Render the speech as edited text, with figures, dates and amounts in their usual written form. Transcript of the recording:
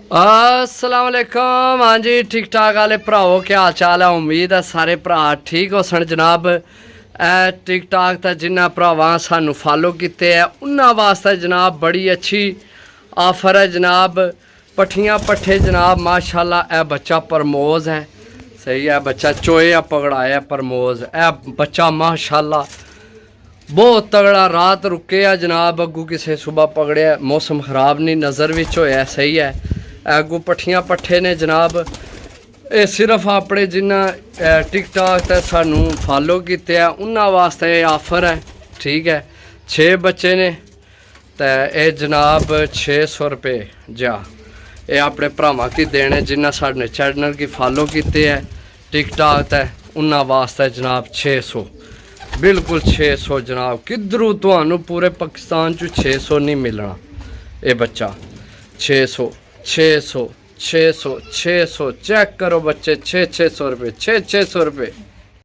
अस्सलाम वालेकुम। हाँ जी, ठीक ठाक आले भराओ, क्या हाल चाल है? उम्मीद है सारे भरा ठीक हो सन जनाब। टिक टाक तो जिन्हें भरावान सानू फॉलो किते है उन्होंने वास्ते जनाब बड़ी अच्छी ऑफर है जनाब। पट्ठियाँ पट्ठे जनाब माशाल्लाह। ए बच्चा प्रमोज है, सही है, बच्चा चोया पकड़ाया प्रमोज। ए बच्चा माशाल्लाह बहुत तगड़ा रात रुके है जनाब। अगू किसी सुबह पकड़े, मौसम खराब नहीं, नज़र भी होया, सही है। अगू पट्ठियाँ पट्ठे ने जनाब। ये सिर्फ अपने जिन्हें टिकटॉक ते सानू फॉलो किते हैं उन्होंने वास्ते ऑफर है, ठीक है। 6 बच्चे ने तो ये जनाब 600 रुपये जा ये अपने भरावां की देने जिन्हें साढ़े चैनल की फॉलो किते है टिकटॉक ते उन्होंने वास्ते जनाब 600, बिल्कुल 600 जनाब। किधरों तो पूरे पाकिस्तान चो 600 नहीं मिलना। ये बच्चा 600 600 600 600 चेक करो बच्चे, 600 रुपये, 600 रुपये।